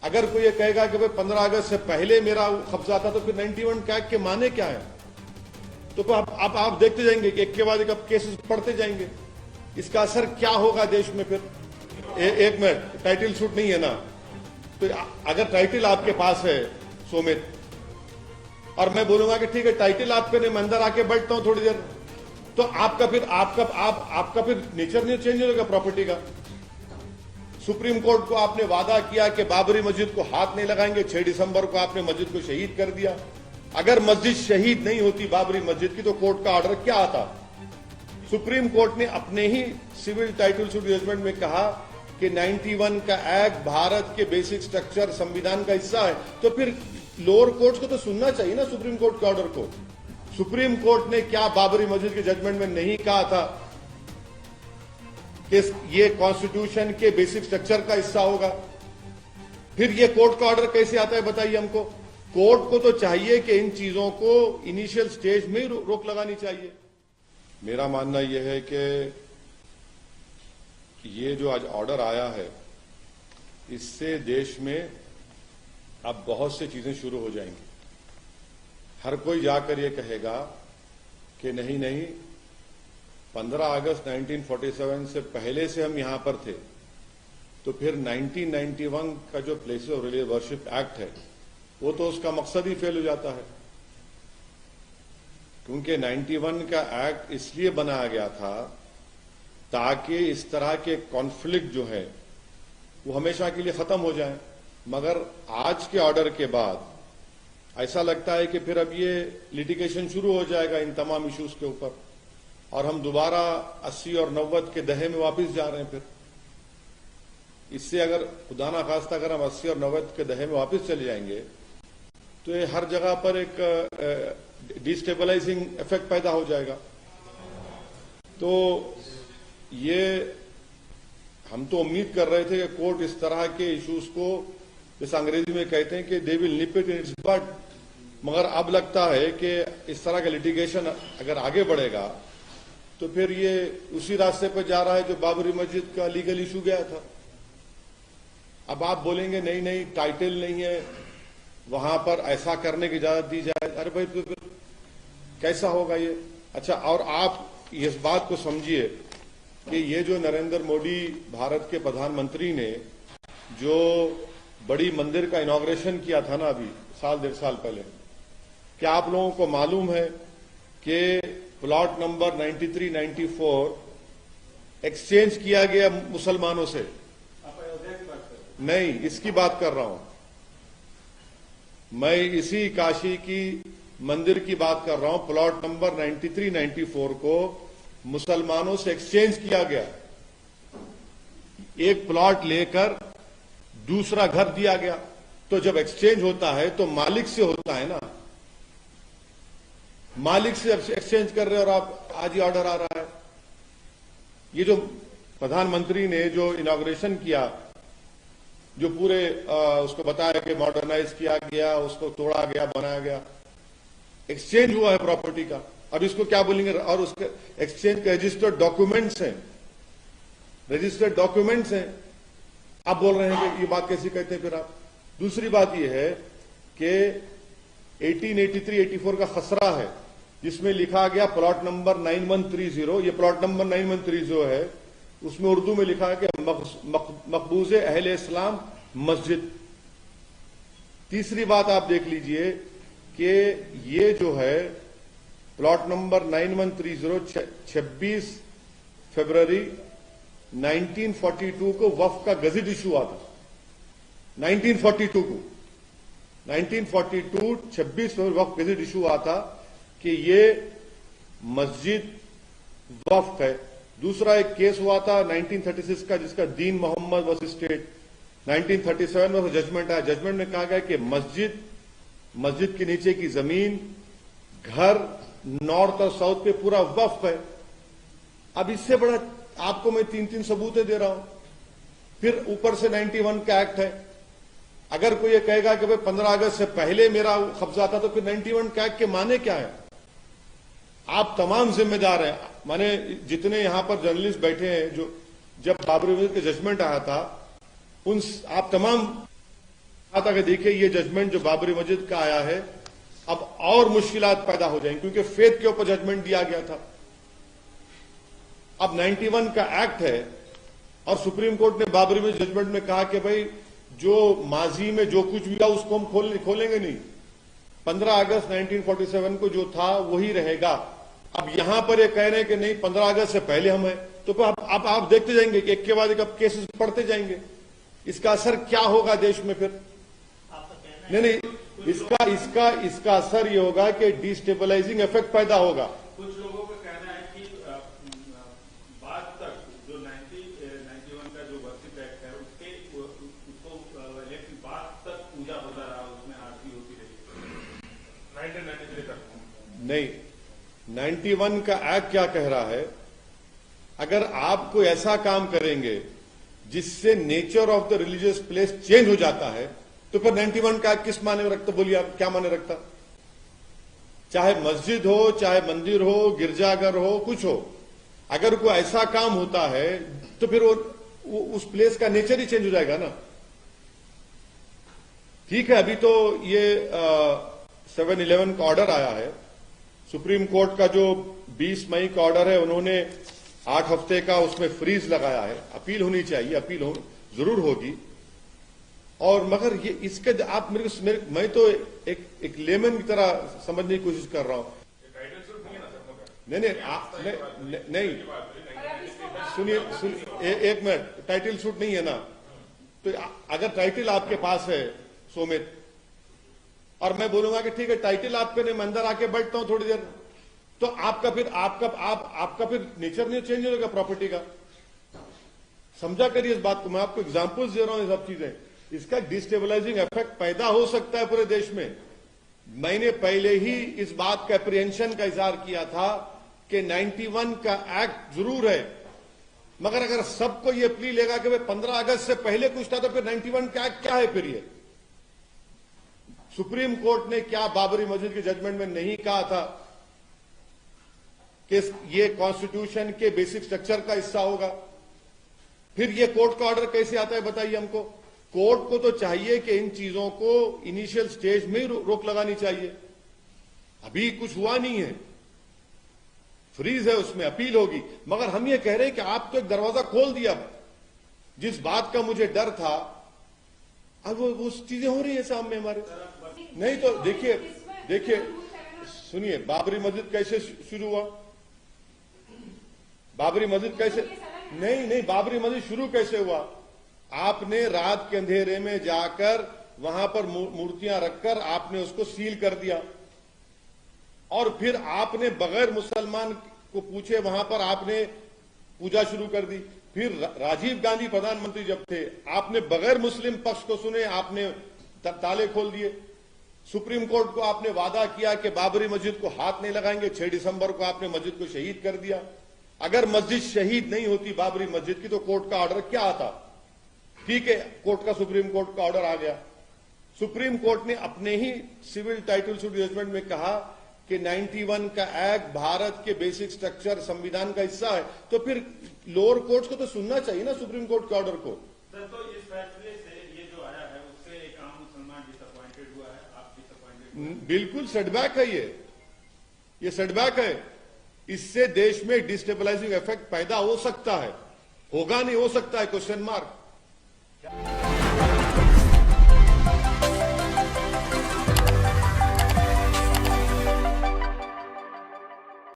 अगर कोई ये कहेगा कि भाई 15 अगस्त से पहले मेरा कब्जा था तो फिर 91 कैग के माने क्या है? तो फिर आप देखते जाएंगे कि एक के बाद एक अब केसेस पढ़ते जाएंगे, इसका असर क्या होगा देश में। फिर एक मिनट, टाइटल सूट नहीं है ना, तो अगर टाइटल आपके पास है सोमित, और मैं बोलूंगा कि ठीक है टाइटल आपके नहीं, मैं अंदर आके बैठता हूं थोड़ी देर, तो आपका फिर नेचर नहीं चेंज हो जाएगा प्रॉपर्टी का। सुप्रीम कोर्ट को आपने वादा किया कि बाबरी मस्जिद को हाथ नहीं लगाएंगे, 6 दिसंबर को आपने मस्जिद को शहीद कर दिया। अगर मस्जिद शहीद नहीं होती बाबरी मस्जिद की तो कोर्ट का ऑर्डर क्या आता? सुप्रीम कोर्ट ने अपने ही सिविल टाइटल सूट जजमेंट में कहा कि 91 का एक्ट भारत के बेसिक स्ट्रक्चर संविधान का हिस्सा है, तो फिर लोअर कोर्ट्स को तो सुनना चाहिए ना सुप्रीम कोर्ट के ऑर्डर को। सुप्रीम कोर्ट ने क्या बाबरी मस्जिद के जजमेंट में नहीं कहा था कि ये कॉन्स्टिट्यूशन के बेसिक स्ट्रक्चर का हिस्सा होगा? फिर ये कोर्ट का ऑर्डर कैसे आता है बताइए हमको। कोर्ट को तो चाहिए कि इन चीजों को इनिशियल स्टेज में ही रोक लगानी चाहिए। मेरा मानना यह है कि ये जो आज ऑर्डर आया है इससे देश में अब बहुत सी चीजें शुरू हो जाएंगी। हर कोई जाकर ये कहेगा कि नहीं नहीं, 15 अगस्त 1947 से पहले से हम यहां पर थे, तो फिर 1991 का जो places of religious worship act है वो तो उसका मकसद ही फेल हो जाता है, क्योंकि 91 का एक्ट इसलिए बनाया गया था ताकि इस तरह के कॉन्फ्लिक्ट जो है वो हमेशा के लिए खत्म हो जाए। मगर आज के ऑर्डर के बाद ऐसा लगता है कि फिर अब ये लिटिगेशन शुरू हो जाएगा इन तमाम इश्यूज के ऊपर, और हम दोबारा 80 और 90 के दहे में वापस जा रहे हैं। फिर इससे अगर खुदा ना खास्ता अगर हम 80 और 90 के दहे में वापस चले जाएंगे तो ये हर जगह पर एक डिस्टेबलाइजिंग इफेक्ट पैदा हो जाएगा। तो ये हम तो उम्मीद कर रहे थे कि कोर्ट इस तरह के इश्यूज को, जैसे अंग्रेजी में कहते हैं कि they will nib it in its but, मगर अब लगता है कि इस तरह का लिटिगेशन अगर आगे बढ़ेगा तो फिर ये उसी रास्ते पर जा रहा है जो बाबरी मस्जिद का लीगल इशू गया था। अब आप बोलेंगे नहीं नहीं टाइटल नहीं है, वहां पर ऐसा करने की इजाजत दी जाए। अरे भाई तो फिर कैसा होगा ये? अच्छा, और आप इस बात को समझिए कि ये जो नरेंद्र मोदी भारत के प्रधानमंत्री ने जो बड़ी मंदिर का इनॉग्रेशन किया था ना अभी साल 1.5 साल पहले, क्या आप लोगों को मालूम है कि प्लॉट नंबर 93, 94 एक्सचेंज किया गया मुसलमानों से? नहीं, इसकी बात कर रहा हूं मैं, इसी काशी की मंदिर की बात कर रहा हूं। प्लॉट नंबर 93, 94 को मुसलमानों से एक्सचेंज किया गया। एक प्लॉट लेकर दूसरा घर दिया गया। तो जब एक्सचेंज होता है तो मालिक से होता है ना, मालिक से एक्सचेंज कर रहे हो और आप आज ही ऑर्डर आ रहा है। ये जो प्रधानमंत्री ने जो इनॉग्रेशन किया, जो पूरे उसको बताया कि मॉडर्नाइज किया गया, उसको तोड़ा गया, बनाया गया, एक्सचेंज हुआ है प्रॉपर्टी का। अब इसको क्या बोलेंगे? और उसके एक्सचेंज के रजिस्टर्ड डॉक्यूमेंट्स हैं, रजिस्टर्ड डॉक्यूमेंट्स हैं। आप बोल रहे हैं कि ये बात कैसी कहते हैं फिर आप? दूसरी बात ये है कि 1883-84 का खसरा है जिसमें लिखा गया प्लॉट नंबर 9130, ये प्लॉट नंबर 9130 है, उसमें उर्दू में लिखा है कि मकबूज अहले इस्लाम मस्जिद। तीसरी बात आप देख लीजिए कि ये जो है प्लॉट नंबर 9130 26 फरवरी 1942 को वक्फ का गजट इशू हुआ था। 1942 को 1942 26 फरवरी वक्फ गजट इशू हुआ था कि ये मस्जिद वक्फ है। दूसरा एक केस हुआ था 1936 का जिसका दीन मोहम्मद वर्सेस स्टेट, 1937 में जजमेंट आया। जजमेंट में कहा गया कि मस्जिद के नीचे की जमीन, घर, नॉर्थ और साउथ पे पूरा वक्फ है। अब इससे बड़ा आपको मैं 3 सबूतें दे रहा हूं। फिर ऊपर से 91 का एक्ट है। अगर कोई ये कहेगा कि भाई 15 अगस्त से पहले मेरा कब्जा था तो फिर 91 का एक्ट के माने क्या है? आप तमाम जिम्मेदार हैं। माने जितने यहां पर जर्नलिस्ट बैठे हैं, जो जब बाबरी मस्जिद का जजमेंट आया था, उन आप तमाम था कि देखिए ये जजमेंट जो बाबरी मस्जिद का आया है अब और मुश्किलात पैदा हो जाएंगी, क्योंकि फेथ के ऊपर जजमेंट दिया गया था। अब 91 का एक्ट है और सुप्रीम कोर्ट ने बाबरी मस्जिद जजमेंट में कहा कि भाई जो माजी में जो कुछ भी था उसको हम खोलेंगे नहीं। 15 अगस्त 1947 को जो था वही रहेगा। अब यहां पर ये कह रहे हैं कि नहीं 15 अगस्त से पहले हम है, तो फिर आप देखते जाएंगे कि एक के बाद एक अब केसेस पढ़ते जाएंगे। इसका असर क्या होगा देश में फिर? नहीं, इसका असर ये होगा कि डिस्टेबलाइजिंग इफेक्ट पैदा होगा। कुछ लोगों का कहना है कि बाद तक जो 91 का जो वर्षिप एक्ट है उसको इलेक्शन बाद तक पूजा होता रहा, उसमें आरती होती रही 1993 तक। नहीं, 91 का एक्ट क्या कह रहा है, अगर आप कोई ऐसा काम करेंगे जिससे nature of the religious place change हो जाता है तो फिर 91 का किस माने में रखता? बोलिए आप क्या माने रखता? चाहे मस्जिद हो, चाहे मंदिर हो, गिरजाघर हो, कुछ हो, अगर कोई ऐसा काम होता है तो फिर वो उस प्लेस का नेचर ही चेंज हो जाएगा ना। ठीक है, अभी तो ये 7/11 का ऑर्डर आया है, सुप्रीम कोर्ट का जो 20 मई का ऑर्डर है, उन्होंने 8 हफ्ते का उसमें फ्रीज लगाया है। अपील होनी चाहिए, अपील जरूर होगी। और मगर ये इसके आप मैं तो एक लेमन की तरह समझने की कोशिश कर रहा हूं। नहीं, सुनिए एक मिनट, टाइटल शूट नहीं है ना। तो अगर टाइटल आपके पास है सोमित, और मैं बोलूंगा कि ठीक है टाइटल आपके नहीं, मैं अंदर आके बैठता हूं थोड़ी देर, तो आपका फिर नेचर नहीं चेंज होगा प्रॉपर्टी का। समझा करिए इस बात को, मैं आपको एग्जांपल्स दे रहा हूं। ये सब चीजें, इसका डिस्टेबलाइजिंग इफेक्ट पैदा हो सकता है पूरे देश में। मैंने पहले ही इस बात का अप्रीहेंशन का इजहार किया था कि 91 का एक्ट जरूर है, मगर अगर सबको ये प्ली लेगा कि भाई 15 अगस्त से पहले कुछ था तो फिर 91 का एक्ट क्या है? फिर ये सुप्रीम कोर्ट ने क्या बाबरी मस्जिद के जजमेंट में नहीं कहा था कि ये कॉन्स्टिट्यूशन के बेसिक स्ट्रक्चर का हिस्सा होगा? फिर ये कोर्ट का ऑर्डर कैसे आता है बताइए हमको? कोर्ट को तो चाहिए कि इन चीजों को इनिशियल स्टेज में ही रोक लगानी चाहिए। अभी कुछ हुआ नहीं है, फ्रीज है, उसमें अपील होगी। मगर हम ये कह रहे हैं कि आप तो एक दरवाजा खोल दिया। जिस बात का मुझे डर था अब वो चीजें हो रही है सामने हमारे। नहीं तो देखिए सुनिए, बाबरी मस्जिद कैसे शुरू हुआ? बाबरी मस्जिद कैसे नहीं, बाबरी मस्जिद शुरू कैसे हुआ? आपने रात के अंधेरे में जाकर वहां पर मूर्तियां रखकर आपने उसको सील कर दिया, और फिर आपने बगैर मुसलमान को पूछे वहां पर आपने पूजा शुरू कर दी। फिर राजीव गांधी प्रधानमंत्री जब थे, आपने बगैर मुस्लिम पक्ष को सुने आपने ताले खोल दिए। सुप्रीम कोर्ट को आपने वादा किया कि बाबरी मस्जिद को हाथ नहीं लगाएंगे। 6 दिसंबर को आपने मस्जिद को शहीद कर दिया। अगर मस्जिद शहीद नहीं होती बाबरी मस्जिद की तो कोर्ट का ऑर्डर क्या आता? ठीक है, कोर्ट का सुप्रीम कोर्ट का ऑर्डर आ गया। सुप्रीम कोर्ट ने अपने ही सिविल टाइटल सूट जजमेंट में कहा कि 91 का एक्ट भारत के बेसिक स्ट्रक्चर संविधान का हिस्सा है। तो फिर लोअर कोर्ट्स को तो सुनना चाहिए ना सुप्रीम कोर्ट के ऑर्डर को। सर, तो इस फैसले से ये जो आया है उससे एक आम मुसलमान डिसअपॉइंटेड हुआ है, आप डिसअपॉइंटेड? बिल्कुल सेटबैक है ये सेटबैक है। इससे देश में डिस्टेबलाइजिंग इफेक्ट पैदा हो सकता है, होगा नहीं हो सकता है, क्वेश्चन मार्क।